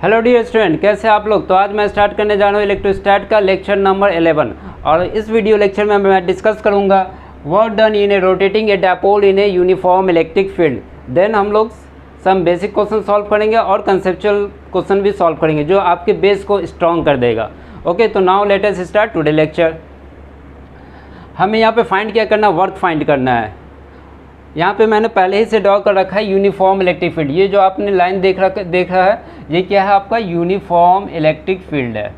Hello dear student, कैसे आप लोग। तो आज मैं स्टार्ट करने जा रहा हूँ इलेक्ट्रोस्टैट का लेक्चर नंबर 11 और इस वीडियो लेक्चर में मैं डिस्कस करूँगा work done in a rotating a dipole in a uniform electric field. Then हम लोग सम बेसिक क्वेश्चन सॉल्व करेंगे और कंसेप्चुअल क्वेश्चन भी सॉल्व करेंगे जो आपके बेस को स्ट्रॉन्ग कर देगा। ओके, तो now let us start today lecture. हमें यहाँ पे फाइंड क्या करना, वर्क फाइंड करना है। यहाँ पे मैंने पहले ही से ड्रॉ कर रखा है यूनिफॉर्म इलेक्ट्रिक फील्ड। ये जो आपने लाइन देख रहा है ये क्या है, आपका यूनिफॉर्म इलेक्ट्रिक फील्ड है।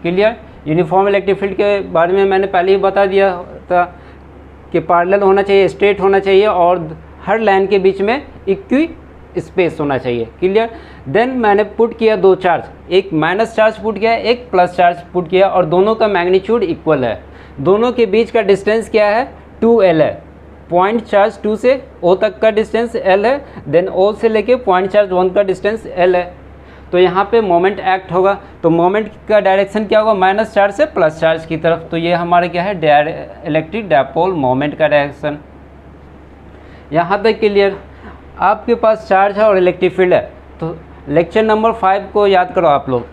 क्लियर। यूनिफॉर्म इलेक्ट्रिक फील्ड के बारे में मैंने पहले ही बता दिया था कि पैरेलल होना चाहिए, स्ट्रेट होना चाहिए और हर लाइन के बीच में इक्वी स्पेस होना चाहिए। क्लियर। देन मैंने पुट किया दो चार्ज, एक माइनस चार्ज पुट किया, एक प्लस चार्ज पुट किया और दोनों का मैग्नीट्यूड इक्वल है। दोनों के बीच का डिस्टेंस क्या है, 2L है। पॉइंट चार्ज 2 से O तक का डिस्टेंस L है, देन O से लेके पॉइंट चार्ज 1 का डिस्टेंस L है। तो यहाँ पे मोमेंट एक्ट होगा, तो मोमेंट का डायरेक्शन क्या होगा, माइनस चार्ज से प्लस चार्ज की तरफ। तो ये हमारा क्या है, इलेक्ट्रिक डायपोल मोमेंट का डायरेक्शन। यहाँ तक क्लियर। आपके पास चार्ज है और इलेक्ट्रिक फील्ड है। तो लेक्चर नंबर 5 को याद करो आप लोग।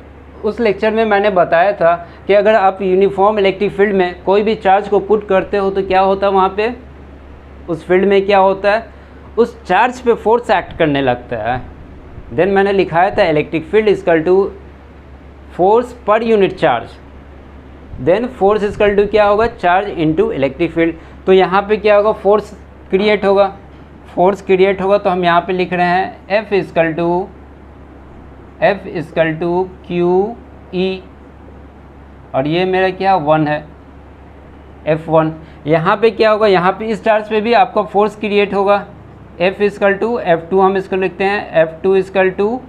उस लेक्चर में मैंने बताया था कि अगर आप यूनिफॉर्म इलेक्ट्रिक फील्ड में कोई भी चार्ज को पुट करते हो तो क्या होता है, वहाँ पे उस फील्ड में क्या होता है, उस चार्ज पे फोर्स एक्ट करने लगता है। देन मैंने लिखाया था electric field equal to force per unit charge. Then force equal to क्या होगा, चार्ज इनटू इलेक्ट्रिक फील्ड। तो यहाँ पे क्या होगा, फोर्स क्रिएट होगा। फोर्स क्रिएट होगा तो हम यहाँ पे लिख रहे हैं F इक्वल टू QE और ये मेरा क्या 1 है, F1। यहाँ पे क्या होगा, यहाँ पे इस चार्ज पे भी आपका फोर्स क्रिएट होगा। F इक्वल टू F2 हम इसको लिखते हैं, F2 इक्वल टू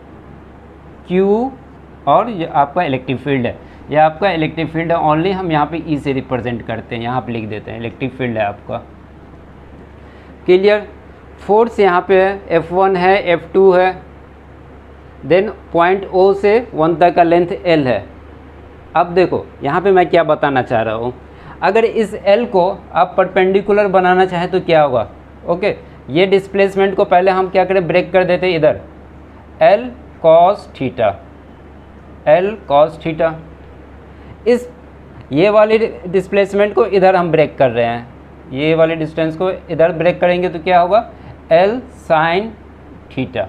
Q और ये आपका इलेक्ट्रिक फील्ड है। ये आपका इलेक्ट्रिक फील्ड है, ओनली हम यहाँ पे E से रिप्रेजेंट करते हैं, यहाँ पे लिख देते हैं इलेक्ट्रिक फील्ड है आपका। क्लियर। फोर्स यहाँ पे है, F1 है, F2 है, देन पॉइंट O से 1 तक का लेंथ L है। अब देखो यहाँ पे मैं क्या बताना चाह रहा हूँ, अगर इस L को आप परपेंडिकुलर बनाना चाहें तो क्या होगा। ओके, ये डिस्प्लेसमेंट को पहले हम क्या करें, ब्रेक कर देते हैं इधर, L cos थीटा। इस ये वाली डिस्प्लेसमेंट को इधर हम ब्रेक कर रहे हैं, ये वाली डिस्टेंस को इधर ब्रेक करेंगे तो क्या होगा, L sin थीटा।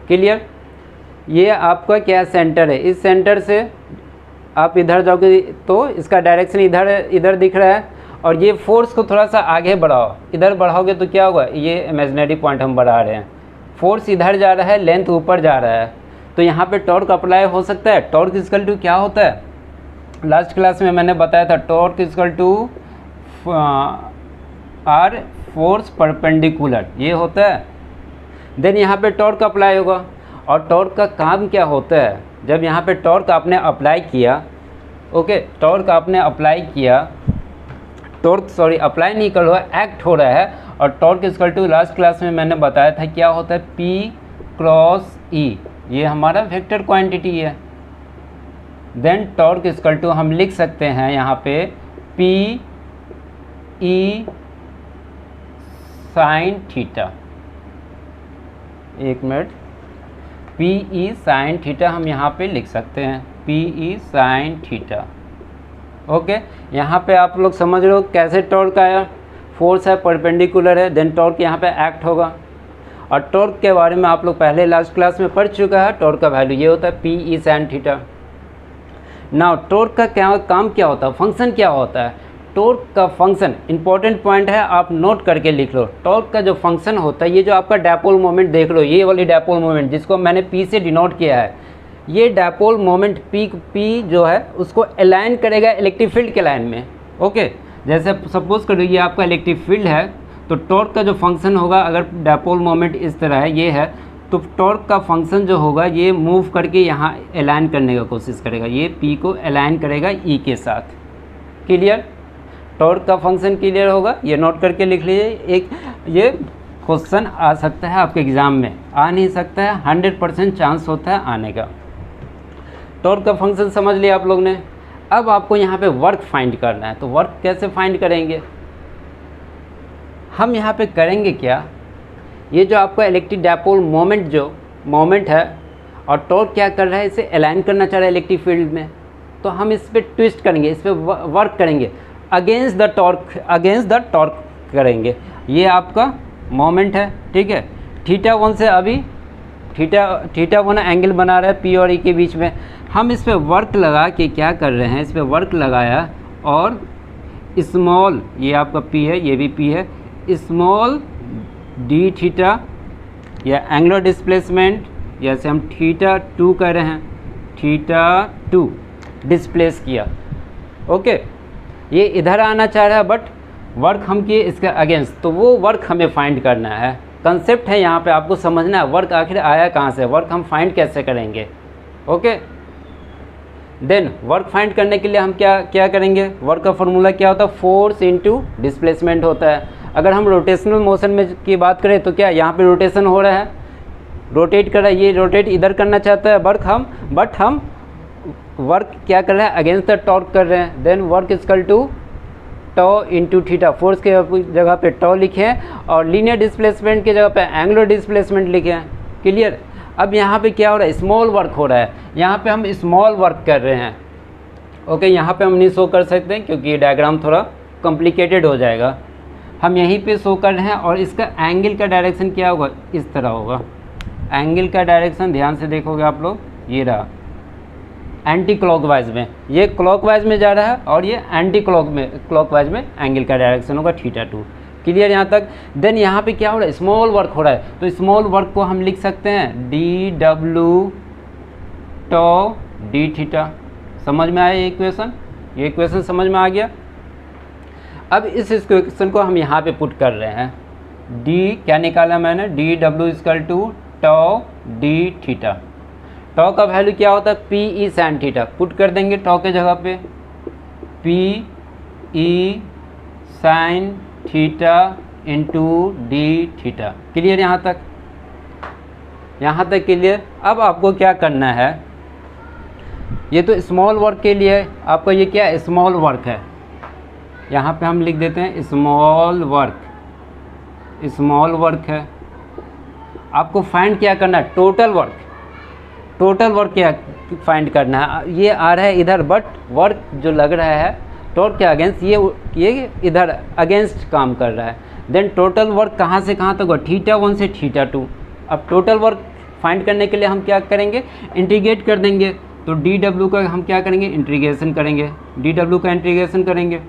क्लियर। ये आपका क्या सेंटर है, इस सेंटर से आप इधर जाओगे तो इसका डायरेक्शन इधर दिख रहा है और ये फोर्स को थोड़ा सा आगे बढ़ाओ, इधर बढ़ाओगे तो क्या होगा, ये इमेजिनरी पॉइंट हम बढ़ा रहे हैं, फोर्स इधर जा रहा है, लेंथ ऊपर जा रहा है। तो यहाँ पे टॉर्क अप्लाई हो सकता है। टॉर्क इक्वल टू क्या होता है, लास्ट क्लास में मैंने बताया था, torque equal to R force perpendicular, ये होता है। देन यहाँ पे टॉर्क अप्लाई होगा और टॉर्क का काम क्या होता है, जब यहाँ पे टॉर्क आपने अप्लाई किया, ओके, टॉर्क आपने अप्लाई किया, अप्लाई नहीं कर रहा है, एक्ट हो रहा है। और torque equal to last class में मैंने बताया था क्या होता है, P क्रॉस E, ये हमारा वेक्टर क्वांटिटी है। देन टॉर्क इक्वल टू हम लिख सकते हैं यहाँ पे PE साइन थीटा। एक मिनट, PE साइन थीटा हम यहाँ पे लिख सकते हैं, PE साइन थीटा। ओके, यहाँ पे आप लोग समझ रहे हो कैसे टॉर्क आया, फोर्स है, परपेंडिकुलर है, देन टॉर्क यहाँ पे एक्ट होगा। और टॉर्क के बारे में आप लोग पहले लास्ट क्लास में पढ़ चुका है, टॉर्क का वैल्यू ये होता है PE sine theta. Now torque का क्या काम क्या होता है, फंक्शन क्या होता है। टॉर्क का फंक्शन इंपॉर्टेंट पॉइंट है, आप नोट करके लिख लो। टॉर्क का जो फंक्शन होता है, ये जो आपका डायपोल मोमेंट देख लो, ये वाली डायपोल मोमेंट जिसको मैंने P से डिनोट किया है, ये डायपोल मोमेंट P जो है उसको अलाइन करेगा इलेक्ट्रिक फील्ड के लाइन में। ओके, जैसे सपोज करो ये आपका इलेक्ट्रिक फील्ड है, तो टॉर्क का जो फंक्शन होगा, अगर डायपोल मोमेंट इस तरह है, ये है, तो टॉर्क का फंक्शन जो होगा ये मूव करके यहाँ अलाइन करने का कोशिश करेगा, ये P को अलाइन करेगा E के साथ। क्लियर। टॉर्क का फंक्शन क्लियर होगा, ये नोट करके लिख लीजिए। एक ये क्वेश्चन आ सकता है आपके एग्ज़ाम में, आ नहीं सकता है, 100% चांस होता है आने का। टॉर्क का फंक्शन समझ लिया आप लोग ने। अब आपको यहाँ पे वर्क फाइंड करना है, तो वर्क कैसे फाइंड करेंगे, हम यहाँ पे करेंगे क्या, ये जो आपका इलेक्ट्रिक डायपोल मोमेंट जो मोमेंट है और टॉर्क क्या कर रहा है, इसे अलाइन करना चाह रहा है इलेक्ट्रिक फील्ड में। तो हम इस पर ट्विस्ट करेंगे, इस पर वर्क करेंगे, अगेंस्ट द टॉर्क करेंगे। ये आपका मोमेंट है, ठीक है। θ1 से अभी θ1 एंगल बना रहा है P और E के बीच में। हम इस पर वर्क लगा के क्या कर रहे हैं, इस पर वर्क लगाया और स्मॉल, ये आपका P है, ये भी P है, स्मॉल dθ या एंगुलर डिस्प्लेसमेंट, जैसे हम θ2 कर रहे हैं, θ2 डिस्प्लेस किया। ओके, ये इधर आना चाह रहा है बट वर्क हम किए इसके अगेंस्ट, तो वो वर्क हमें फाइंड करना है। कंसेप्ट है यहाँ पे आपको समझना है, वर्क आखिर आया कहाँ से, वर्क हम फाइंड कैसे करेंगे। ओके, देन वर्क फाइंड करने के लिए हम क्या करेंगे, वर्क का फॉर्मूला क्या होता है, फोर्स इनटू डिस्प्लेसमेंट होता है। अगर हम रोटेशनल मोशन में की बात करें तो क्या यहाँ पे रोटेशन हो रहा है, रोटेट कर रहा है, ये रोटेट इधर करना चाहता है वर्क हम, बट हम वर्क क्या कर रहे हैं, अगेंस्ट द टॉर्क कर रहे हैं। Then work equal to tau into theta, force के जगह पे टॉ लिखे हैं और लीनियर डिस्प्लेसमेंट की जगह पे एंगुलर डिस्प्लेसमेंट लिखे हैं। क्लियर। अब यहाँ पे क्या हो रहा है, स्मॉल वर्क हो रहा है, यहाँ पे हम स्मॉल वर्क कर रहे हैं। ओके, यहाँ पे हम नहीं शो कर सकते क्योंकि ये डायग्राम थोड़ा कॉम्प्लिकेटेड हो जाएगा। हम यहीं पे शो कर रहे हैं और इसका एंगल का डायरेक्शन क्या होगा, इस तरह होगा। एंगल का डायरेक्शन ध्यान से देखोगे आप लोग, ये रहा एंटी क्लॉकवाइज में, ये क्लॉकवाइज में जा रहा है और ये एंटी क्लॉकवाइज में एंगल का डायरेक्शन होगा θ2। क्लियर यहाँ तक। देन यहाँ पे क्या हो रहा है, स्मॉल वर्क हो रहा है, तो स्मॉल वर्क को हम लिख सकते हैं dw टॉ dθ। समझ में आया ये इक्वेशन, ये इक्वेशन समझ में आ गया। अब इस इक्वेशन को हम यहाँ पे पुट कर रहे हैं, d क्या निकाला मैंने, dw equal to tau dθ। Tau का वैल्यू क्या होता है, P E sine theta, put कर देंगे टॉ के जगह पे, P E sine theta into D theta. Clear यहाँ तक, यहाँ तक क्लियर। अब आपको क्या करना है, ये तो स्मॉल वर्क के लिए आपको ये क्या स्मॉल वर्क है, यहाँ पे हम लिख देते हैं स्मॉल वर्क है। आपको फाइंड क्या करना है, टोटल वर्क क्या फाइंड करना है। ये आ रहा है इधर बट वर्क जो लग रहा है टॉर्क के अगेंस्ट, ये इधर अगेंस्ट काम कर रहा है। देन टोटल वर्क कहाँ से कहाँ तक हुआ, θ1 से θ2। अब टोटल वर्क फाइंड करने के लिए हम क्या करेंगे, इंटीग्रेट कर देंगे। तो dw का हम क्या करेंगे, इंटीग्रेशन करेंगे, dw का इंटीग्रेशन करेंगे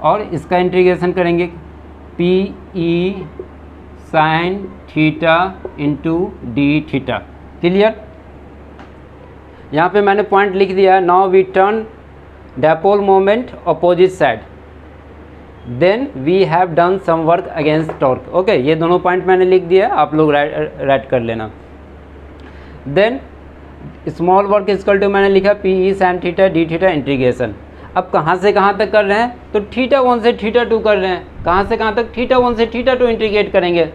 और इसका इंटीग्रेशन करेंगे, P E sine theta into D theta. Clear. यहाँ पे मैंने पॉइंट लिख दिया, now we turn dipole moment opposite side, then we have done some work against torque. Okay, ये दोनों पॉइंट मैंने लिख दिया, आप लोग राइट कर लेना। Then small work equal to मैंने लिखा P E sine theta D theta integration. अब कहाँ से कहाँ तक कर रहे हैं, तो θ1 से θ2 कर रहे हैं। कहाँ से कहाँ तक, θ1 से θ2 इंटीग्रेट करेंगे।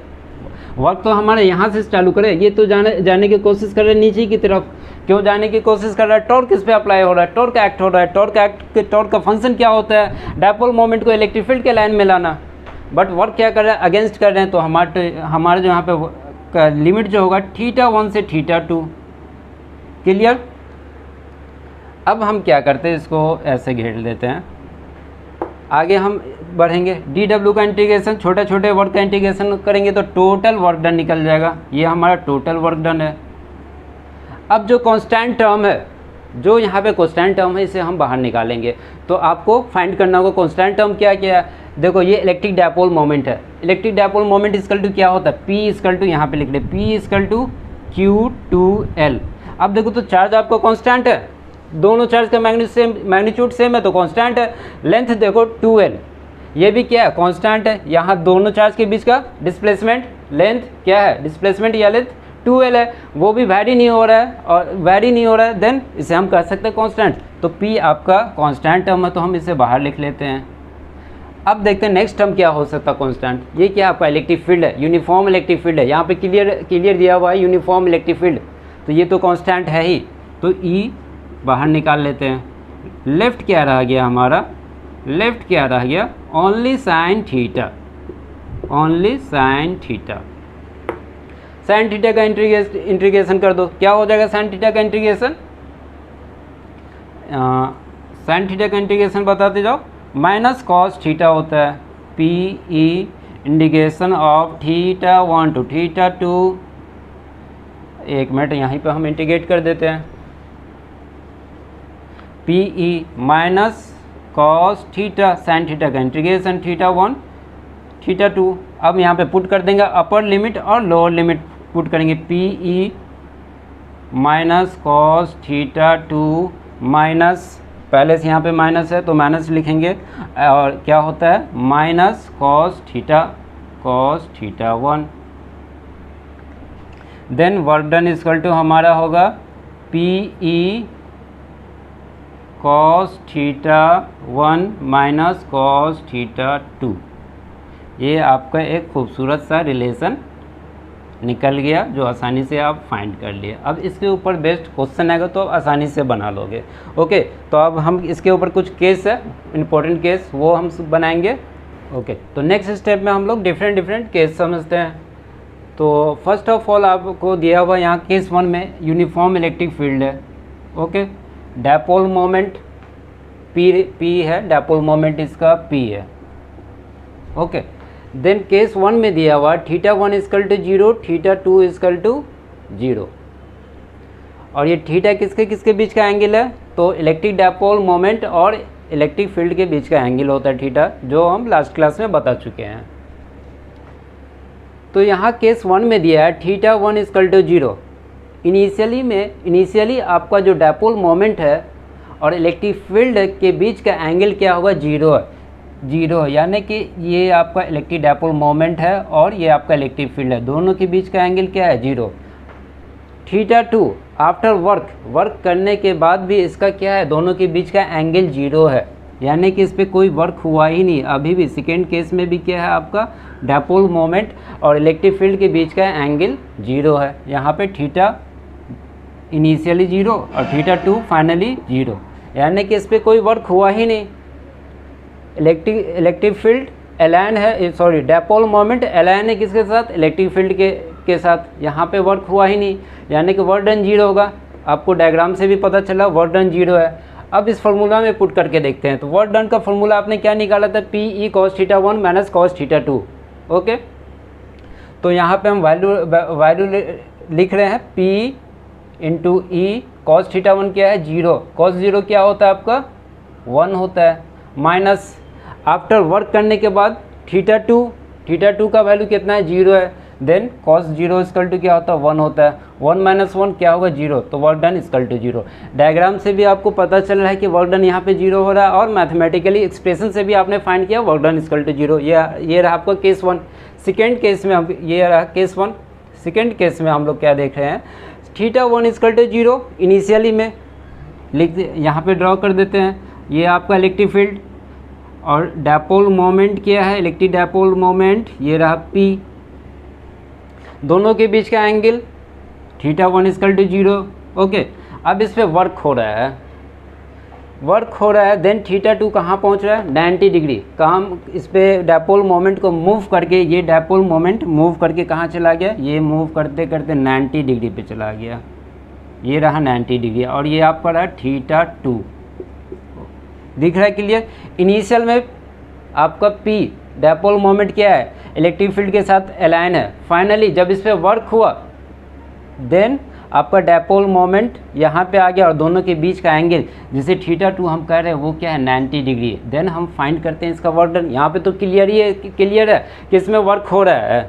वर्क तो हमारे यहाँ से चालू करें, ये तो जाने की कोशिश कर रहे हैं नीचे की तरफ। क्यों जाने की कोशिश कर रहा है, टॉर्क किस पे अप्लाई हो रहा है, टॉर्क एक्ट हो रहा है। टॉर्क का फंक्शन क्या होता है, डायपोल मोमेंट को इलेक्ट्रिक फील्ड के लाइन में लाना। बट वर्क क्या कर रहा है, अगेंस्ट कर रहे हैं। तो हमारे जो यहाँ पे लिमिट जो होगा θ1 से θ2। क्लियर। अब हम क्या करते हैं, इसको ऐसे घेर लेते हैं, आगे हम बढ़ेंगे। dw का इंटीग्रेशन, छोटे छोटे वर्क का इंटीग्रेशन करेंगे तो टोटल वर्क डन निकल जाएगा। ये हमारा टोटल वर्क डन है। अब जो कांस्टेंट टर्म है, जो यहाँ पे कांस्टेंट टर्म है, इसे हम बाहर निकालेंगे। तो आपको फाइंड करना होगा कांस्टेंट टर्म क्या है। देखो, ये इलेक्ट्रिक डायपोल मोमेंट है। Electric dipole moment equal to क्या होता है, P इक्वल टू, यहाँ पे लिख ले, P इक्वल टू Q2L। अब देखो, तो चार्ज आपका कांस्टेंट है, दोनों चार्ज का मैग्नीट्यूड सेम है तो कांस्टेंट है। लेंथ देखो 2L, ये भी क्या है, कांस्टेंट है। यहाँ दोनों चार्ज के बीच का डिस्प्लेसमेंट लेंथ क्या है, डिस्प्लेसमेंट या लेंथ 2L है, वो भी वैरी नहीं हो रहा है देन इसे हम कह सकते हैं कांस्टेंट। तो P आपका कांस्टेंट टर्म है, तो हम इसे बाहर लिख लेते हैं। अब देखते हैं नेक्स्ट टर्म क्या हो सकता है कांस्टेंट। ये क्या आपका इलेक्ट्रिक फील्ड है, यूनिफॉर्म इलेक्ट्रिक फील्ड है। यहाँ पे क्लियर दिया हुआ है यूनिफॉर्म इलेक्ट्रिक फील्ड, तो ये तो कांस्टेंट है ही। तो E बाहर निकाल लेते हैं। लेफ्ट क्या रह गया हमारा, लेफ्ट क्या रह गया, only sine theta, sine theta का इंटीग्रेशन कर दो, क्या हो जाएगा साइन थीटा का इंटीग्रेशन? साइन थीटा का इंटीग्रेशन बताते जाओ, माइनस कॉस थीटा होता है, P E integration of theta 1 to theta 2। एक मिनट यहीं पे हम इंटीग्रेट कर देते हैं, P E minus cos theta sine theta का इंटीग्रेशन थीटा 1 थीटा 2। अब यहाँ पे पुट कर देंगे अपर लिमिट और लोअर लिमिट पुट करेंगे, P E minus cos theta 2 minus, पहले से यहाँ पे माइनस है तो माइनस लिखेंगे, और क्या होता है minus cos theta 1। Then work done equal to हमारा होगा P E cos theta 1 minus cos theta 2। ये आपका एक खूबसूरत सा रिलेशन निकल गया जो आसानी से आप फाइंड कर लिए। अब इसके ऊपर बेस्ड क्वेश्चन आएगा तो आप आसानी से बना लोगे। ओके, तो अब हम इसके ऊपर कुछ केस है, इंपॉर्टेंट केस, वो हम बनाएंगे। ओके, तो नेक्स्ट स्टेप में हम लोग डिफरेंट केस समझते हैं। तो फर्स्ट ऑफ ऑल आपको दिया हुआ यहाँ केस 1 में यूनिफॉर्म इलेक्ट्रिक फील्ड है। ओके, डायपोल मोमेंट पी है, डायपोल मोमेंट इसका पी है। ओके, देन केस 1 में दिया हुआ theta 1 equal to 0, theta 2 equal to 0, और ये थीटा किसके किसके बीच का एंगल है? तो इलेक्ट्रिक डायपोल मोमेंट और इलेक्ट्रिक फील्ड के बीच का एंगल होता है थीटा, जो हम लास्ट क्लास में बता चुके हैं। तो यहाँ केस 1 में दिया है थीटा 1 इक्वल टू 0। इनिशियली आपका जो डायपोल मोमेंट है और इलेक्ट्रिक फील्ड के बीच का एंगल क्या होगा? 0 है, 0 है, यानी कि ये आपका इलेक्ट्रिक डायपोल मोमेंट है और ये आपका इलेक्ट्रिक फील्ड है, दोनों के बीच का एंगल क्या है? 0। थीटा 2 आफ्टर वर्क करने के बाद भी इसका क्या है? दोनों के बीच का एंगल 0 है, यानी कि इस पर कोई वर्क हुआ ही नहीं अभी भी। सेकेंड केस में भी क्या है आपका डायपोल मोमेंट और इलेक्ट्रिक फील्ड के बीच का एंगल 0 है। यहाँ पे थीटा इनिशियली 0 और थीटा 2 फाइनली 0, यानी कि इस पर कोई वर्क हुआ ही नहीं। इलेक्ट्रिक फील्ड अलाइन है, सॉरी डायपोल मोमेंट अलाइन है किसके साथ? इलेक्ट्रिक फील्ड के साथ। यहाँ पे वर्क हुआ ही नहीं, यानी कि वर्क डन 0 होगा। आपको डायग्राम से भी पता चला वर्क डन 0 है। अब इस फार्मूला में पुट करके देखते हैं। तो वर्क डन का फार्मूला आपने क्या निकाला था? P E cos theta 1 minus cos theta 2। Okay, तो यहाँ पे हम वैल्यू लिख रहे हैं, P into E cos theta 1 क्या है? 0। कॉस 0 क्या होता है आपका? 1 होता है, माइनस आफ्टर वर्क करने के बाद थीटा 2 का वैल्यू कितना है? 0 है। देन कॉस 0 इक्वल टू क्या होता है? 1 होता है। 1 माइनस 1 क्या होगा? 0। तो work done equal to 0। Diagram से भी आपको पता चल रहा है कि वर्क डन यहाँ पे 0 हो रहा है, और मैथमेटिकली एक्सप्रेशन से भी आपने फाइंड किया वर्क डन इक्वल टू 0। ये रहा आपका केस 1। सेकेंड केस में हम, ये रहा केस 1। सेकेंड केस में हम लोग क्या देख रहे हैं? थीटा 1 इक्वल टू 0 इनिशियली में लिख यहाँ पे ड्रॉ कर देते हैं। ये आपका इलेक्ट्रिक फील्ड और डायपोल मोमेंट क्या है? इलेक्ट्रिक डायपोल मोमेंट ये रहा P। दोनों के बीच का angle theta 1 equal to 0। Okay, अब इस पे वर्क हो रहा है। देन थीटा 2 कहाँ पहुँच रहा है? 90 डिग्री। काम इस पे डायपोल मोमेंट को मूव करके, ये डायपोल मोमेंट मूव करके कहाँ चला गया? ये मूव करते करते 90 डिग्री पे चला गया। ये रहा 90 डिग्री, और ये आपका रहा थीटा 2। दिख रहा है क्लियर? इनिशियल में आपका P डायपोल मोमेंट क्या है? इलेक्ट्रिक फील्ड के साथ अलाइन है। फाइनली जब इस पे वर्क हुआ, देन आपका डायपोल मोमेंट यहाँ पे आ गया, और दोनों के बीच का एंगल जिसे थीटा 2 हम कह रहे हैं वो क्या है? 90 डिग्री। देन हम फाइंड करते हैं इसका वर्क डन। यहाँ पे तो क्लियर है कि इसमें वर्क हो रहा है।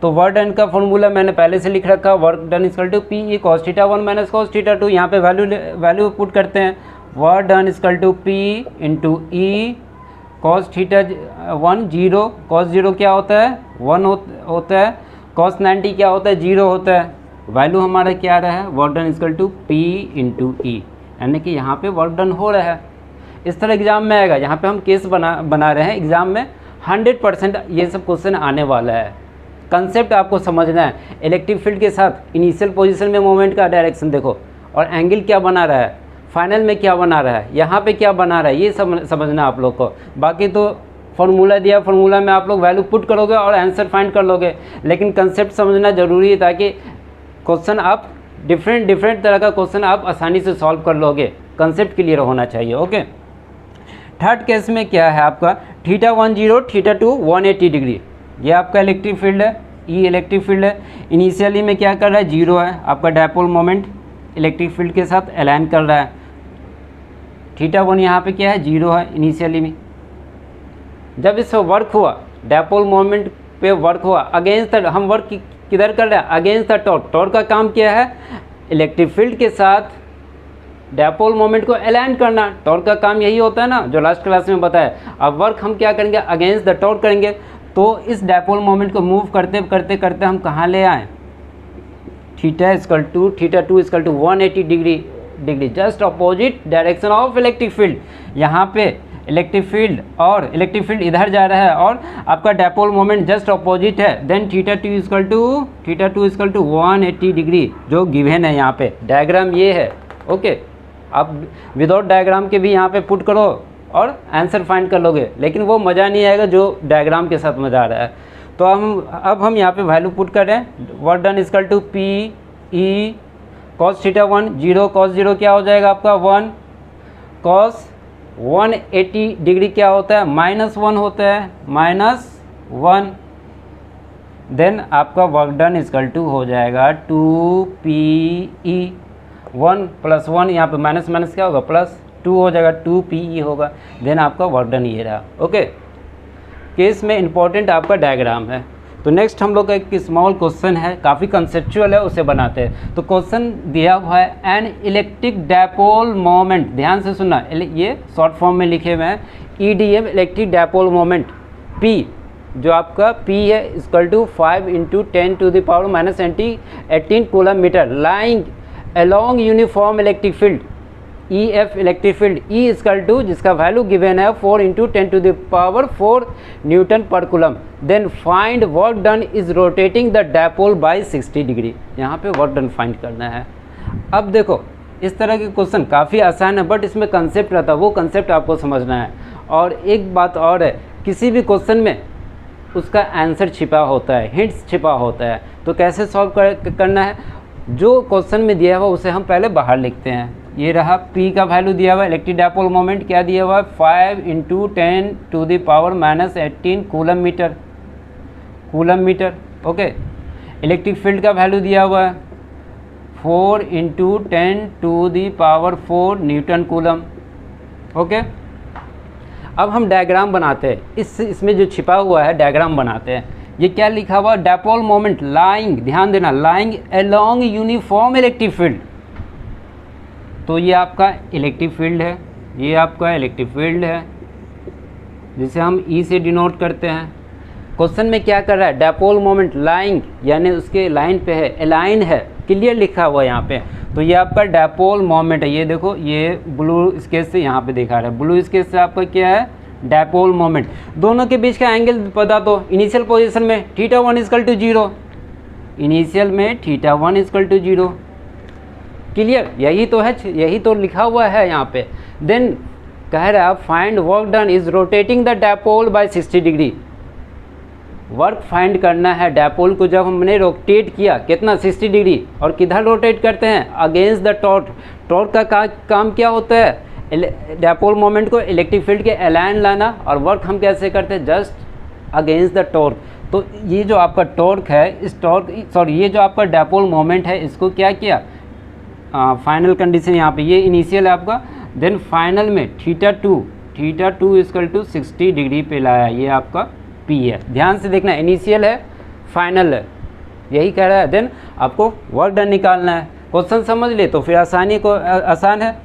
तो वर्क डन का फॉर्मूला मैंने पहले से लिख रखा, work done equal to P E cos theta 1 minus cos theta 2। यहाँ पे वैल्यू पुट करते हैं। Work done equal to P into E cos theta 1 0। Cos 0 क्या होता है? 1 होता है। कॉस 90 क्या होता है? 0 होता है। वैल्यू हमारा क्या रहा है? Work done equal to P into E, यानी कि यहाँ पे वर्क डन हो रहा है। इस तरह एग्जाम में आएगा। यहाँ पे हम केस बना रहे हैं। एग्जाम में 100% ये सब क्वेश्चन आने वाला है। कंसेप्ट आपको समझना है। इलेक्ट्रिक फील्ड के साथ इनिशियल पोजीशन में मोमेंट का डायरेक्शन देखो, और एंगल क्या बना रहा है, फाइनल में क्या बना रहा है, यहाँ पे क्या बना रहा है, ये समझना आप लोग को। बाकी तो फार्मूला दिया, फार्मूला में आप लोग वैल्यू पुट करोगे और आंसर फाइंड कर लोगे, लेकिन कंसेप्ट समझना ज़रूरी है ताकि क्वेश्चन आप डिफरेंट तरह का क्वेश्चन आप आसानी से सॉल्व कर लोगे, कंसेप्ट क्लियर होना चाहिए। ओके, थर्ड केस में क्या है आपका θ10 θ2 180 डिग्री, ये आपका इलेक्ट्रिक फील्ड है, ई इलेक्ट्रिक फील्ड है। इनिशियली में क्या कर रहा है, जीरो है, आपका डायपोल मोमेंट इलेक्ट्रिक फील्ड के साथ अलाइन कर रहा है। θ1 यहाँ पे क्या है, जीरो है इनिशियली में। जब इस वर्क हुआ, डायपोल मोमेंट पे वर्क हुआ अगेंस्ट द, हम वर्क किधर कर रहे हैं, अगेंस्ट द टॉर्क। टॉर्क का काम क्या है, इलेक्ट्रिक फील्ड के साथ डायपोल मोमेंट को अलाइन करना। टॉर्क का काम यही होता है ना, जो लास्ट क्लास में बताया। अब वर्क हम क्या करेंगे, अगेंस्ट द टॉर्क करेंगे। तो इस डायपोल मोमेंट को मूव करते करते हम कहाँ ले आए, θ2 180 degree, just opposite direction of electric field. यहाँ पे इलेक्ट्रिक फील्ड इधर जा रहा है और आपका डायपोल मोमेंट जस्ट अपोजिट है। देन θ2 180 डिग्री जो गिवन है यहाँ पे, डायग्राम ये है। ओके, आप विदाउट डायग्राम के भी यहाँ पे पुट करो और आंसर फाइंड कर लोगे, लेकिन वो मज़ा नहीं आएगा जो डायग्राम के साथ मज़ा आ रहा है। तो अब हम यहाँ पे वैल्यू पुट कर रहे हैं। Work done equal to P E cos θ1 0, cos 0 क्या हो जाएगा आपका 1, cos 180 डिग्री क्या होता है, -1 होता है, -1। देन आपका वर्क डन इक्वल टू हो जाएगा 2PE, 1 + 1 यहाँ पे माइनस माइनस क्या होगा, +2 हो जाएगा, 2PE होगा। देन आपका वर्क डन ये रहा। ओके, केस में इंपॉर्टेंट आपका डायग्राम है। तो नेक्स्ट हम लोग का एक स्मॉल क्वेश्चन है, काफ़ी कंसेप्चुअल है, उसे बनाते हैं। तो क्वेश्चन दिया हुआ है, एन इलेक्ट्रिक डायपोल मोमेंट, ध्यान से सुनना, ये शॉर्ट फॉर्म में लिखे हुए हैं, EDM electric dipole moment P, जो आपका P है equal to 5 × 10⁻⁻18 coulomb metre, lying along uniform electric field, EF electric field, E equal to जिसका वैल्यू गिवन है 4 × 10⁴ newton per coulomb. Then find work done is rotating the dipole by 60 degree. यहाँ पे work done find करना है। अब देखो, इस तरह के क्वेश्चन काफ़ी आसान है, बट इसमें कंसेप्ट रहता है, वो कंसेप्ट आपको समझना है। और एक बात और है, किसी भी क्वेश्चन में उसका आंसर छिपा होता है, हिंट्स छिपा होता है। तो कैसे सॉल्व करना है, जो क्वेश्चन में दिया हुआ उसे हम पहले बाहर लिखते हैं। ये रहा, P का वैल्यू दिया हुआ, इलेक्ट्रिक डायपोल मोमेंट क्या दिया हुआ है, 5 × 10⁻⁻18 coulomb metre. Okay, electric field का वैल्यू दिया हुआ है 4 × 10⁴ न्यूटन कूलम। ओके, अब हम डायग्राम बनाते हैं, इसमें जो छिपा हुआ है डायग्राम बनाते हैं। ये क्या लिखा हुआ, डायपोल मोमेंट लाइंग, ध्यान देना, lying along uniform electric field. तो ये आपका इलेक्ट्रिक फील्ड है, ये आपका इलेक्ट्रिक फील्ड है जिसे हम E से डिनोट करते हैं। क्वेश्चन में क्या कर रहा है, डायपोल मोमेंट लाइंग, यानी उसके लाइन पे है, अलाइन है, क्लियर लिखा हुआ है यहाँ पे। तो ये आपका डायपोल मोमेंट है, ये देखो, ये ब्लू स्केच से यहाँ पे दिखा रहा है, ब्लू स्केच से आपका क्या है, डायपोल मोमेंट। दोनों के बीच का एंगल बता दो। इनिशियल पोजीशन में θ1 = 0, इनिशियल में θ1 = 0, क्लियर, यही तो है, यही तो लिखा हुआ है यहाँ पे। देन कह रहा है find work done is rotating the dipole by 60 degree. Work find करना है, डायपोल को जब हमने रोटेट किया कितना, 60 डिग्री, और किधर रोटेट करते हैं, अगेंस्ट द टॉर्क। टॉर्क का काम क्या होता है, डायपोल मोमेंट को इलेक्ट्रिक फील्ड के अलाइन लाना, और वर्क हम कैसे करते हैं, जस्ट अगेंस्ट द टॉर्क। तो ये जो आपका टॉर्क है, इस टॉर्क ये जो आपका डायपोल मोमेंट है, इसको क्या किया, फाइनल कंडीशन यहाँ पे, ये इनिशियल है आपका। देन फाइनल में θ2 = 60 डिग्री पे लाया, ये आपका P है। ध्यान से देखना, इनिशियल है, फाइनल है, यही कह रहा है। देन आपको वर्क डन निकालना है। क्वेश्चन समझ ले तो फिर आसान है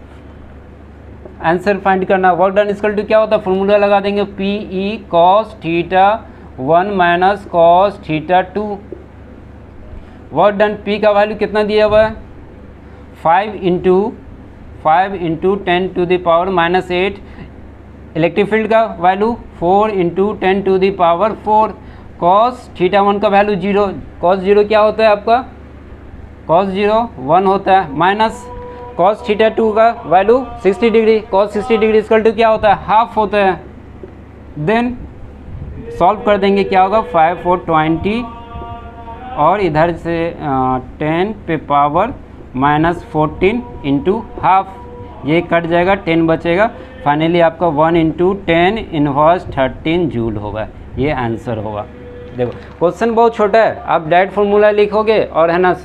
आंसर फाइंड करना। वर्क डन इक्वल टू क्या होता है, फॉर्मूला लगा देंगे, PE cos θ1 - cos θ2। Work done P का वैल्यू कितना दिया हुआ है, 5 × 10⁻⁻8। इलेक्ट्रिक फील्ड का वैल्यू 4 × 10⁴। cos θ1 का वैल्यू 0, cos 0 क्या होता है आपका, cos 0 1 होता है, माइनस cos θ2 का value 60 degree, cos 60 degree equal to क्या होता है, हाफ होता है। देन सॉल्व कर देंगे क्या होगा 5 4 20 और इधर से 10 पे पावर -14 इंटू हाफ, ये कट जाएगा 10 बचेगा। फाइनली आपका 1 इंटू 10 इनवर्स 13 जूल होगा, ये आंसर होगा। देखो क्वेश्चन बहुत छोटा है, आप डायरेक्ट फार्मूला लिखोगे और है ना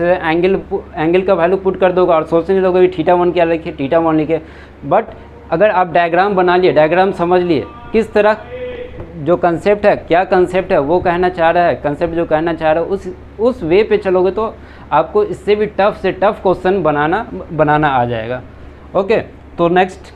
एंगल का वैल्यू पुट कर दोगे और सोचने लगोगे θ1 क्या लिखे, θ1 लिखे। बट अगर आप डायग्राम बना लिए, डायग्राम समझ लिए किस तरह जो कंसेप्ट है, क्या कंसेप्ट है वो कहना चाह रहा है, कंसेप्ट जो कहना चाह रहा है उस वे पे चलोगे तो आपको इससे भी टफ से टफ क्वेश्चन बनाना आ जाएगा। ओके, तो नेक्स्ट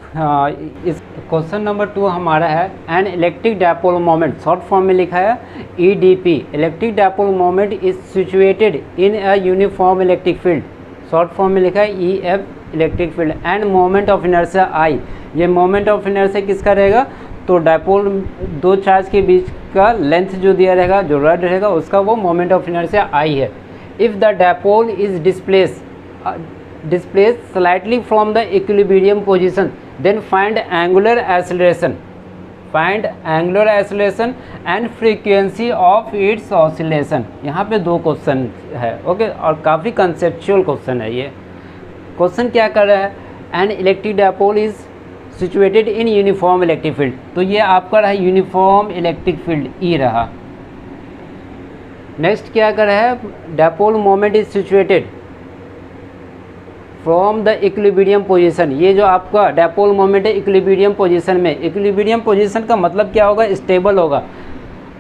इस क्वेश्चन नंबर 2 हमारा है an electric dipole moment, short form में लिखा है EDP। Electric dipole moment is situated in a uniform electric field, short form में लिखा है EF electric field end moment of inertia I। ये मोमेंट ऑफ इनर्शिया किसका रहेगा, तो डायपोल दो चार्ज के बीच का लेंथ जो दिया रहेगा, जो रड रहेगा उसका वो मोमेंट ऑफ इनर्शिया I है। If the dipole is displaced slightly from the equilibrium position, then find angular acceleration and frequency of its oscillation। यहाँ पे 2 क्वेश्चन है। ओके, और काफ़ी कंसेप्चुअल क्वेश्चन है। ये क्वेश्चन क्या कर रहा है, an electric dipole is situated in uniform electric field, तो ये आपका रहा यूनिफॉर्म इलेक्ट्रिक फील्ड E रहा। नेक्स्ट क्या कर रहा है, dipole moment is situated from the equilibrium position. ये जो आपका डायपोल मोमेंट है इक्विलिब्रियम पोजीशन में, इक्विलिब्रियम पोजीशन का मतलब क्या होगा, स्टेबल होगा।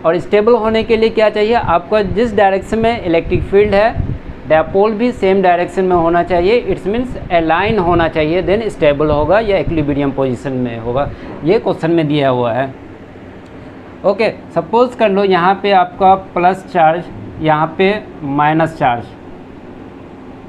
और स्टेबल होने के लिए क्या चाहिए, आपका जिस डायरेक्शन में इलेक्ट्रिक फील्ड है डायपोल भी सेम डायरेक्शन में होना चाहिए, इट्स मीन्स अलाइन होना चाहिए, देन स्टेबल होगा या इक्विलिब्रियम पोजीशन में होगा। ये क्वेश्चन में दिया हुआ है। ओके, सपोज कर लो यहाँ पे आपका प्लस चार्ज, यहाँ पे माइनस चार्ज।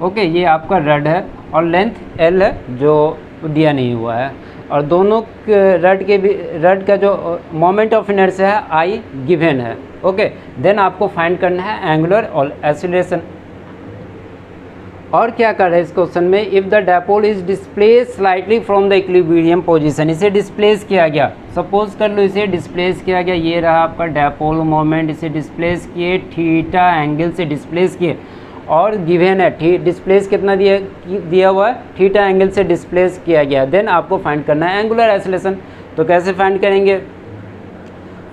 ओके, ये आपका रड है और लेंथ L है जो दिया नहीं हुआ है, और दोनों रड का जो मोमेंट ऑफ इनर्शिया है I गिवन है। ओके, देन आपको फाइंड करना है एंगुलर और एक्सीलरेशन। और क्या कर रहे हैं इस क्वेश्चन में, if the dipole is displace slightly from the equilibrium position, इसे डिस्प्लेस किया गया। सपोज कर लो इसे डिस्प्लेस किया गया, ये रहा आपका डायपोल मोमेंट, इसे डिस्प्लेस किए थीटा एंगल से डिस्प्लेस किए और गिवन है डिस्प्लेस कितना दिया हुआ है, थीटा एंगल से डिस्प्लेस किया गया। देन आपको फाइंड करना है एंगुलर एक्सीलरेशन। तो कैसे फाइंड करेंगे,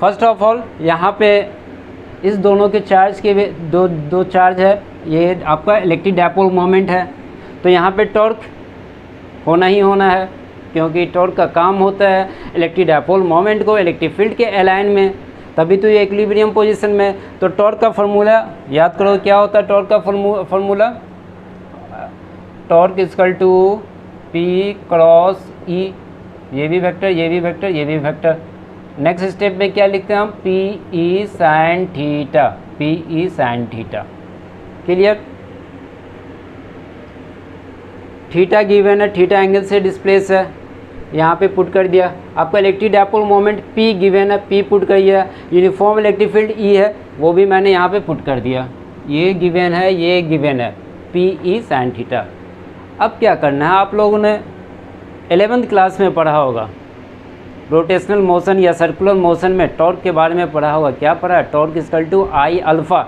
फर्स्ट ऑफ ऑल यहाँ पे इस दोनों के चार्ज के दो चार्ज है, ये आपका इलेक्ट्रिक डायपोल मोमेंट है, तो यहाँ पे टॉर्क होना ही होना है, क्योंकि टॉर्क का काम होता है इलेक्ट्रिक डायपोल मोमेंट को इलेक्ट्रिक फील्ड के अलाइन में, तभी तो ये इक्विलिब्रियम पोजीशन में। तो टॉर्क का फार्मूला याद करो, क्या होता है टॉर्क का formula, torque equal to P cross E, ये भी वेक्टर, ये भी वेक्टर, ये भी वेक्टर। नेक्स्ट स्टेप में क्या लिखते हैं हम, PE sine theta, PE sine theta. Clear, theta given है, थीटा एंगल से डिस्प्लेस है, यहाँ पे पुट कर दिया। आपका electric dipole moment P given है, P पुट कर दिया। यूनिफॉर्म इलेक्ट्रिक फील्ड E है, वो भी मैंने यहाँ पे पुट कर दिया। ये गिवन है, ये गिवन है, PE साइन थीटा। अब क्या करना है, आप लोगों ने 11th क्लास में पढ़ा होगा, रोटेशनल मोशन या सर्कुलर मोशन में टॉर्क के बारे में पढ़ा होगा। क्या पढ़ा है, torque equal to I alpha,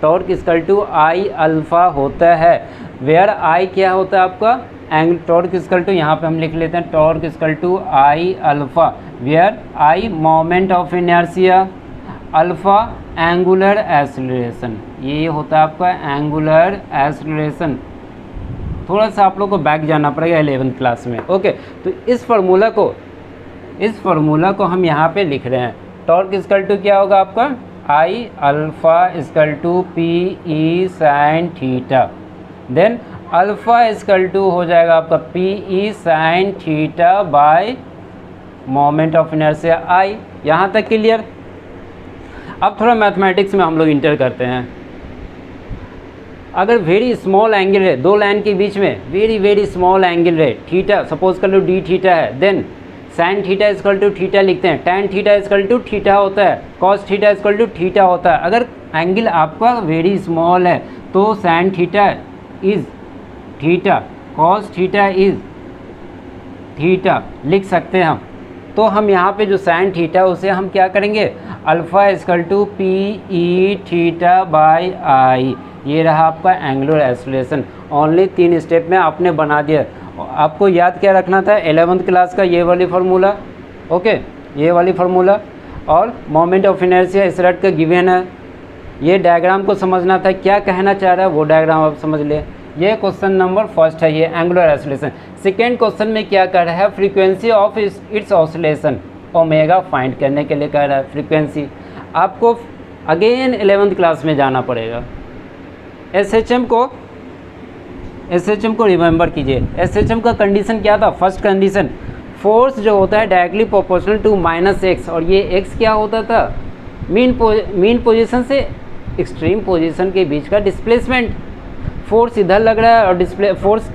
torque equal to I alpha होता है। वेयर I क्या होता है आपका, टॉर्क इक्वल टू, यहाँ पे हम लिख लेते हैं torque equal to I alpha, where I moment of inertia, alpha angular acceleration, ये होता है आपका एंगुलर एक्सीलरेशन। थोड़ा सा आप लोग को बैक जाना पड़ेगा 11th क्लास में। ओके, तो इस फार्मूला को हम यहाँ पे लिख रहे हैं। टॉर्क इक्वल टू क्या होगा आपका, I alpha equal to PE sine theta, then alpha equal to हो जाएगा आपका PE sine theta by moment of inertia I। यहाँ तक क्लियर। अब थोड़ा मैथमेटिक्स में हम लोग इंटर करते हैं। अगर वेरी स्मॉल एंगल है, दो लाइन के बीच में वेरी स्मॉल एंगल है, थीटा सपोज कर लो d थीटा है, then sine theta equal to theta लिखते हैं, tan theta equal to theta होता है, cos theta equal to theta होता है। अगर एंगल आपका वेरी स्मॉल है तो sine theta is theta, cos theta is theta लिख सकते हैं हम। तो हम यहाँ पे जो साइन थीटा उसे हम क्या करेंगे, alpha equal to P E theta by I. ये रहा आपका एंगुलर एक्सेलरेशन। ओनली 3 स्टेप में आपने बना दिया। आपको याद क्या रखना था, 11th क्लास का ये वाली फार्मूला, ओके, ये वाली फार्मूला, और मोमेंट ऑफ इनर्शिया इस रट का गिवन है। ये डायग्राम को समझना था, क्या कहना चाह रहा है वो डायग्राम आप समझ ले। ये क्वेश्चन नंबर फर्स्ट है, ये एंगुलर ऑसिलेशन। सेकेंड क्वेश्चन में क्या कर रहा है, frequency of its oscillation omega find करने के लिए कह रहा है। फ्रीक्वेंसी आपको अगेन 11th क्लास में जाना पड़ेगा। एसएचएम को रिमेंबर कीजिए। एसएचएम का कंडीशन क्या था, फर्स्ट कंडीशन, फोर्स जो होता है डायरेक्टली प्रोपोर्शनल टू -x, और ये x क्या होता था, मीन पोजीशन से एक्सट्रीम पोजीशन के बीच का डिस्प्लेसमेंट। फोर्स इधर लग रहा है और डिस्प्ले फोर्स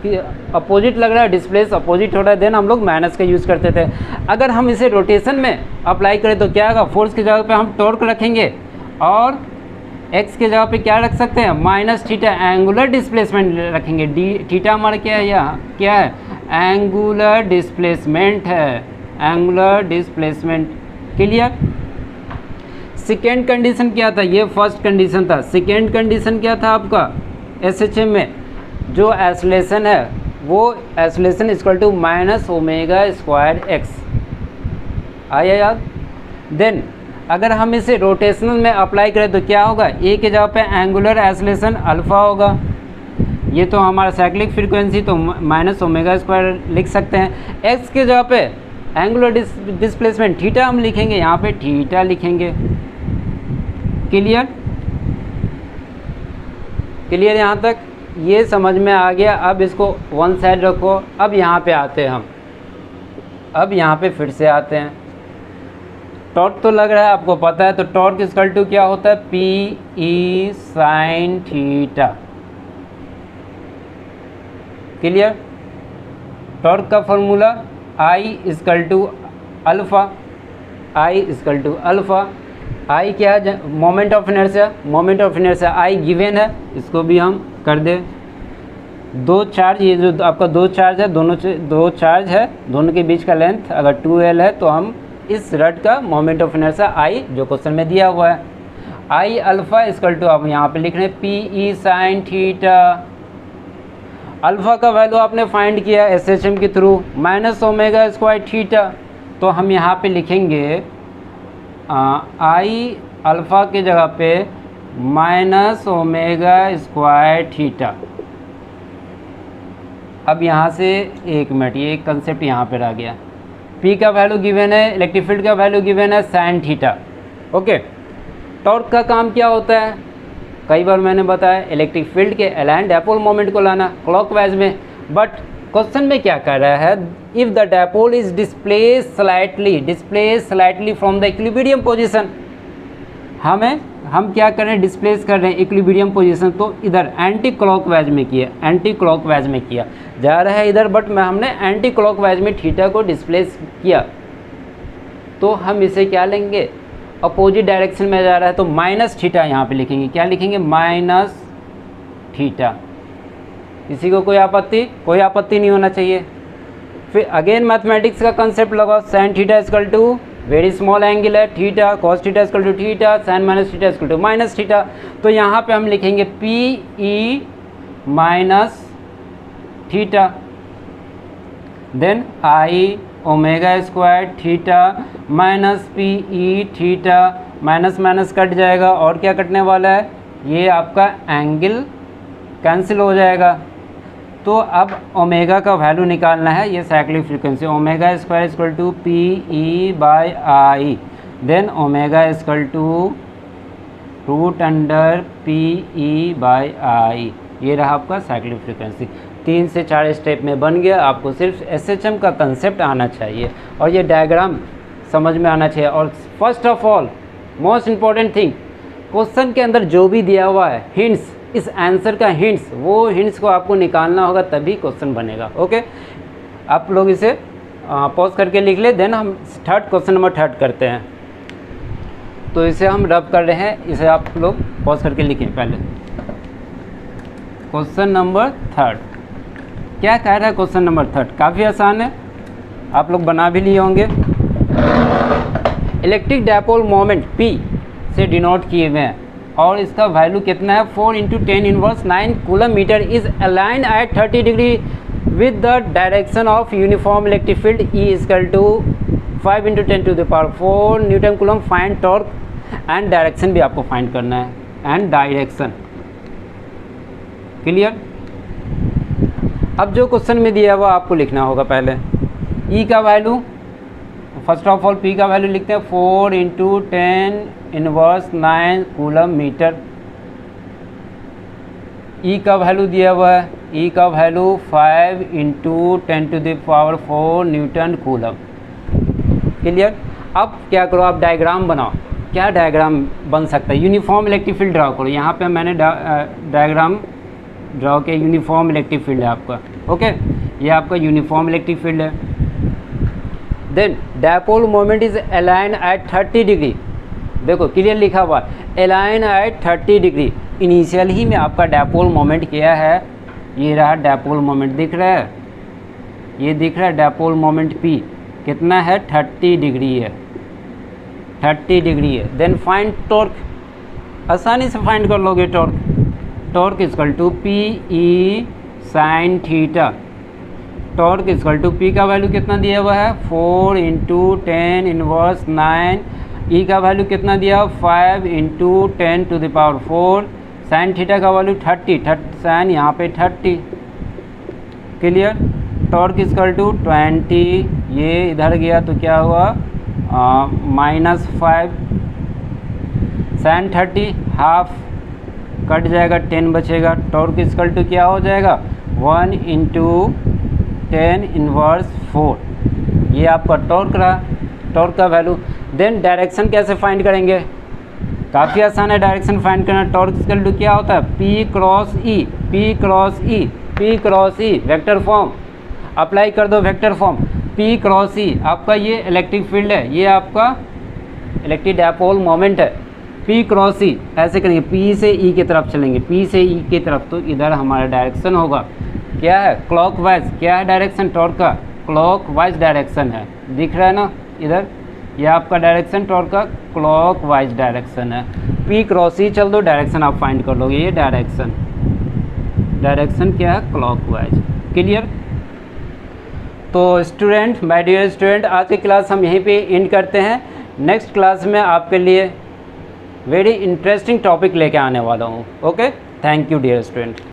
अपोजिट लग रहा है, डिस्प्लेस अपोजिट हो रहा है, देन हम लोग माइनस का यूज़ करते थे। अगर हम इसे रोटेशन में अप्लाई करें तो क्या होगा, फोर्स की जगह पे हम टॉर्क रखेंगे और x की जगह पे क्या रख सकते हैं, माइनस थीटा एंगुलर डिस्प्लेसमेंट रखेंगे। डी थीटा हमारा क्या है, यहाँ क्या है, एंगुलर डिस्प्लेसमेंट है, angular displacement. Clear. Second condition क्या था, ये फर्स्ट कंडीशन था। सेकेंड कंडीशन क्या था आपका एसएचएम में, जो एक्सेलरेशन है वो एक्सेलरेशन इक्वल टू -ω²x आया याद। देन अगर हम इसे रोटेशनल में अप्लाई करें तो क्या होगा, ए के जगह पे एंगुलर एक्सेलरेशन अल्फ़ा होगा, ये तो हमारा साइक्लिक फ्रीक्वेंसी, तो -ω² लिख सकते हैं। एक्स के जगह पे एंगुलर डिस्प्लेसमेंट थीटा हम लिखेंगे, यहाँ पे थीटा लिखेंगे। क्लियर। क्लियर यहाँ तक, ये समझ में आ गया। अब इसको वन साइड रखो। अब यहाँ पे आते हैं हम, अब यहाँ पे फिर से आते हैं। टॉर्क तो लग रहा है आपको पता है, तो टॉर्क इक्वल टू क्या होता है, P E sine theta. Clear. Torque का formula I equal to alpha, I equal to alpha. I क्या है, moment of inertia, moment of inertia I given है, इसको भी हम कर दें। दो चार्ज, ये जो आपका दो चार्ज है, दो चार्ज है, दोनों के बीच का लेंथ अगर 2l है तो हम इस रड का मोमेंट ऑफ इनर्शिया आई जो क्वेश्चन में दिया हुआ है, आई अल्फ़ा इक्वल टू, आप यहाँ पे लिख रहे हैं P E sine theta. Alpha का वैल्यू आपने फाइंड किया एसएचएम के थ्रू, -ω² थीटा, तो हम यहाँ पे लिखेंगे आई अल्फ़ा के जगह पे -ω² थीटा। अब यहाँ से एक मिनट, ये कंसेप्ट यहाँ पर आ गया। P का वैल्यू गिवन है, इलेक्ट्रिक फील्ड का वैल्यू गिवन है साइन थीटा। ओके। टॉर्क का काम क्या होता है, कई बार मैंने बताया, इलेक्ट्रिक फील्ड के अलाइन डायपोल मोमेंट को लाना क्लॉकवाइज में। बट क्वेश्चन में क्या कर रहा है, if the dipole is displace slightly from the equilibrium position, हम क्या कर रहे हैं, डिस्प्लेस कर रहे हैं इक्विलिब्रियम पोजीशन, तो इधर एंटी क्लॉकवाइज में किया, एंटी क्लॉकवाइज में किया जा रहा है इधर, बट हमने एंटी क्लॉकवाइज में थीटा को डिस्प्लेस किया, तो हम इसे क्या लेंगे, अपोजिट डायरेक्शन में जा रहा है तो माइनस थीटा यहाँ पे लिखेंगे। क्या लिखेंगे, माइनस थीटा। किसी को कोई आपत्ति, कोई आपत्ति नहीं होना चाहिए। फिर अगेन मैथमेटिक्स का कंसेप्ट लगाओ, sine theta equal to very small angle है theta, cos theta equal to theta, sine minus theta equal to minus theta. तो यहाँ पे हम लिखेंगे P E minus theta, then I ω² theta minus P E theta, minus minus cut जाएगा और क्या कटने वाला है, ये आपका एंगल कैंसिल हो जाएगा। तो अब ओमेगा का वैल्यू निकालना है, ये cyclic frequency, ω² equal to P E by I, then omega equal to √अंडर पी ई बाई आई। ये रहा आपका साइक्लिक फ्रीक्वेंसी। 3 से 4 स्टेप में बन गया। आपको सिर्फ एसएचएम का कंसेप्ट आना चाहिए और ये डायग्राम समझ में आना चाहिए। और first of all most important thing, question के अंदर जो भी दिया हुआ है हिंट्स, इस आंसर का हिंट्स, वो हिंट्स को आपको निकालना होगा तभी क्वेश्चन बनेगा। ओके, आप लोग इसे पॉज करके लिख ले, देन हम क्वेश्चन नंबर 3 करते हैं। तो इसे हम रब कर रहे हैं, इसे आप लोग पॉज करके लिखें पहले। क्वेश्चन नंबर 3 क्या कह रहा है, क्वेश्चन नंबर 3 काफ़ी आसान है, आप लोग बना भी लिए होंगे। इलेक्ट्रिक डायपोल मोमेंट P से डिनोट किए हुए हैं और इसका वैल्यू कितना है 4 × 10 inverse 9 coulomb metre is align at 30 degree with the direction of uniform electric field E equal to 5 × 10⁴ newton coulomb. Find torque and direction भी आपको फाइंड करना है एंड डायरेक्शन। क्लियर। अब जो क्वेश्चन में दिया हुआ आपको लिखना होगा पहले E का value, first of all P का वैल्यू लिखते हैं 4 × 10 इनवर्स 9 कूलम मीटर। E का वैल्यू दिया हुआ है, E का वैल्यू 5 × 10⁴ न्यूटन कूलम। क्लियर। अब क्या करो, आप डायग्राम बनाओ। क्या डायग्राम बन सकता है? यूनिफॉर्म इलेक्ट्रिक फील्ड ड्रा करो। यहाँ पे मैंने डायग्राम ड्रा किया, यूनिफॉर्म इलेक्ट्रिक फील्ड है आपका। ओके, ये आपका यूनिफॉर्म इलेक्ट्रिक फील्ड है। Then dipole moment is align at 30 degree. देखो क्लियर लिखा हुआ, अलाइन एट 30 डिग्री। इनिशियल ही में आपका डायपोल मोमेंट क्या है, ये रहा डायपोल मोमेंट, दिख रहा है, ये दिख रहा है डायपोल मोमेंट P कितना है 30 डिग्री है, 30 डिग्री है। देन फाइंड टॉर्क, आसानी से फाइंड कर लोगे torque. Torque equal to PE sin theta. Torque equal to P का वैल्यू कितना दिया हुआ है 4 × 10 इनवर्स 9। E का वैल्यू कितना दिया हुआ 5 × 10⁴। साइन थीटा का वैल्यू 30 साइन यहाँ पे 30। क्लियर। टॉर्क इक्वल टू 20, ये इधर गया तो क्या हुआ -5 साइन 30 हाफ कट जाएगा, 10 बचेगा। टॉर्क इक्वल टू क्या हो जाएगा 1 × 10 इनवर्स 4। ये आपका टॉर्क रहा, टॉर्क का वैल्यू। देन डायरेक्शन कैसे फाइंड करेंगे? काफ़ी आसान है डायरेक्शन फाइंड करना। टॉर्क इक्वल टू क्या होता है P × E, P × E, P × E vector form apply कर दो। वेक्टर फॉर्म P × E आपका ये इलेक्ट्रिक फील्ड है, ये आपका इलेक्ट्रिक डायपोल मोमेंट है। P × E ऐसे करेंगे, P से E की तरफ चलेंगे, P से E की तरफ, तो इधर हमारा डायरेक्शन होगा क्या है क्लॉकवाइज। क्या है डायरेक्शन टॉर्क का? क्लॉकवाइज डायरेक्शन है, दिख रहा है ना इधर, ये आपका डायरेक्शन टॉर्क का क्लॉकवाइज डायरेक्शन है। P × E चल दो, डायरेक्शन आप फाइंड कर लोगे। ये डायरेक्शन क्या है क्लॉकवाइज। क्लियर। तो स्टूडेंट, माय डियर स्टूडेंट, आज की क्लास हम यहीं पे एंड करते हैं। नेक्स्ट क्लास में आपके लिए वेरी इंटरेस्टिंग टॉपिक लेके आने वाला हूँ। Okay, thank you dear student.